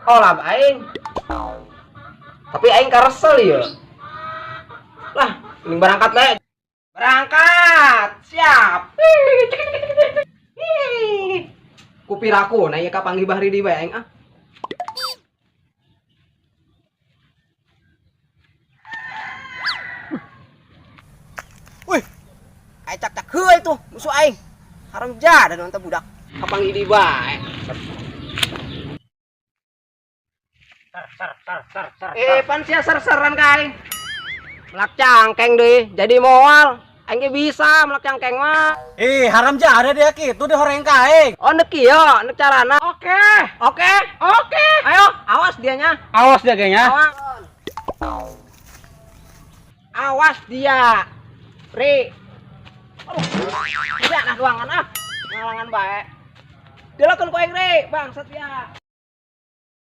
Oh lah aing. Tapi aing karesel ya. Lah, mending berangkat bae. Berangkat. Siap. Kupiraku na ieu ka panggih bahri di bae aing ah. Wih. Aing cak-cak heuy tuh musuh aing. Haram jada nonton budak. Ka panggih di bae. Pan sia ser-seran ka aing. Melak cangkeng deh, jadi moal. Aing ge bisa melak cangkeng mah. Haram ja ada dia kitu di horeng kae. Oh nek kieu, nek carana. Oke. Ayo, awas dianya. Awas dia kayaknya. Awas dia. Ri. Udah nah ruangan ah. Ngalangan bae. Delakeun ku aing Ri, bangsat ya.